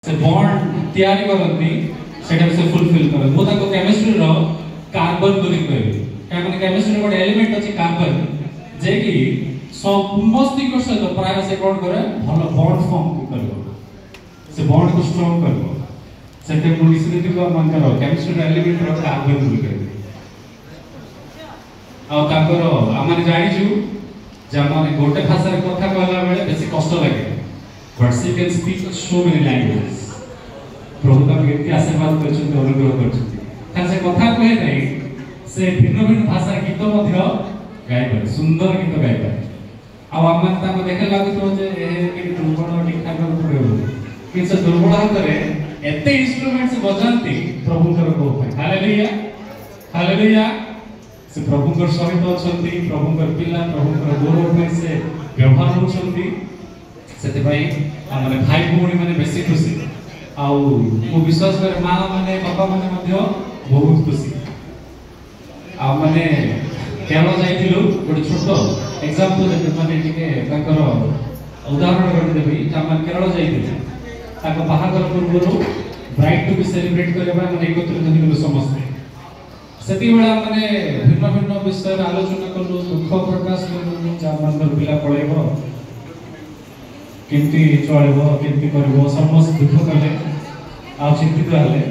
से बॉन्ड तैयारी करती सेटा से फुलफिल कर मो ताको केमिस्ट्री रो कार्बन बोली कहबी का माने केमिस्ट्री गोटे एलिमेंट अछि कार्बन जे कि समस्त को सहित प्राय से कोन करे भलो बॉन्ड फॉर्म करबो से बॉन्ड को स्ट्रांग करबो सेते मुनिसिपलिटी को मन करो केमिस्ट्री एलिमेंट रो कार्बन बोली कहबी आ ताकर आमाने जानिछु जे माने गोटे भाषा रे कथा कहला बेले बेसी कष्ट लागे but she can speak so many languages प्रभु का व्यक्ति आशीर्वाद करछुंती अनुग्रह करछुंती तार से कथा कहे नै से भिन्न भिन्न भाषा गीत मध्य गाय पारे सुंदर गीत गाय पारे आ आमान ता देखे लागु तो जे ए दुर्बल ठीक ठाक पड़े कि से दुर्बल हातरे एते इंस्ट्रूमेंट से बजांती प्रभु कर को हालेलुया हालेलुया से प्रभु कर सहित अछंती प्रभु कर पिला प्रभु कर गौरव में से व्यवहार होछंती सेते भाई हमरे भाई भौणी माने बेसी खुशी आउ मो विश्वास करे मां माने बाबा माने मध्य बहुत खुशी आ माने केलो जाइथिलु गोटे छोटो एग्जांपल दे माने टिके ताकर उदाहरण कर देबी जामन केरल जाइथिलु ताको बाहागर पूर्वरु ब्राइड टू बी सेलिब्रेट करबा माने एकत्रित होइलु समस्त सेति बेला माने भिन्न भिन्न विषय आलोचना करलु दुख प्रकाश करलु जामन पिला पळेबो केमती चलबो केमती करबो समस्त दुख कले आ चिंतित रहले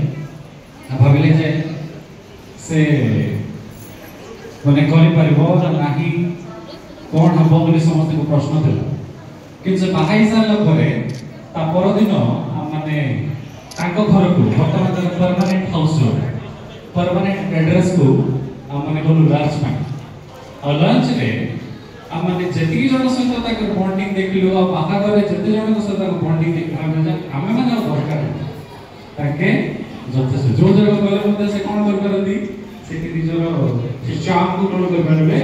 आ भाबिले जे से माने करि परबो ना नाही कोन हबो बोली समस्त को प्रश्न देला कि जे बाहाई साला परे ता पर दिन माने ताको घर को वर्तमान परमानेंट हाउस रो परमानेंट एड्रेस को माने बोलु लास्ट में आ लंच रे आमाने जति जन सहित ताकर बॉन्डिंग देखिलो आ बाहागरे जति जन सहित ताकर बॉन्डिंग देखिलो आमे माने दरकार ताके जते जो जगह गले मते से कोन कर करंदी सेति निजरो चाम को कोन कर परबे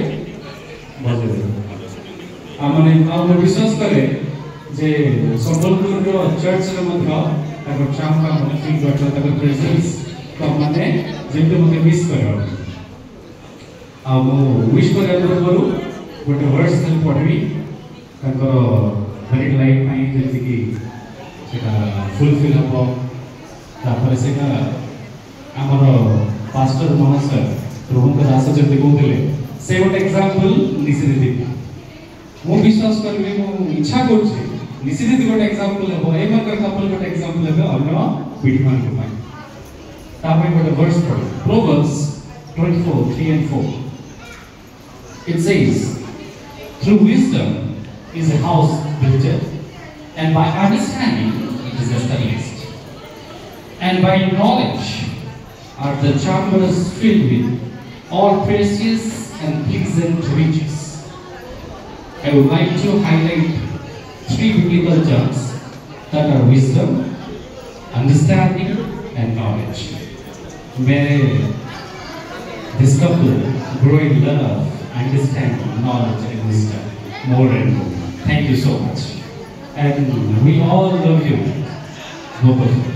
बजे आमाने आ विश्वास करे जे संबलपुर रो चर्च रे मध्य ताकर चाम का मन फील करता ताकर प्रेजेंस तो माने जेते मते मिस करो आ वो विश करे करू गोटे वर्ड्स खाली पढ़ी ताकर मैरिड लाइफ में जैसे कि सेटा फुलफिल हो तापर सेटा हमर पास्टर महाशय प्रभु के दास जति कहले से गोटे एग्जांपल निसिदिति मो विश्वास करबी मो इच्छा करछि निसिदिति गोटे एग्जांपल हो ए मकर कपल गोटे एग्जांपल हो अन्य पीढ़ी मान को पाई तापर गोटे वर्ड्स पढ़ proverbs 24:3 and 4 it says through wisdom is a house built, and by understanding it is established. And by knowledge are the chambers filled with all precious and pleasant riches. I would like to highlight 3 biblical terms that are wisdom, understanding, and knowledge. May this couple grow in love, understanding, knowledge, and wisdom more and more. Thank you so much, and we all love you, both of you.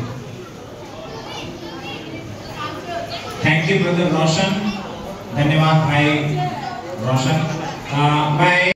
Thank you, brother Roshan. धन्यवाद भाई रोशन। मैं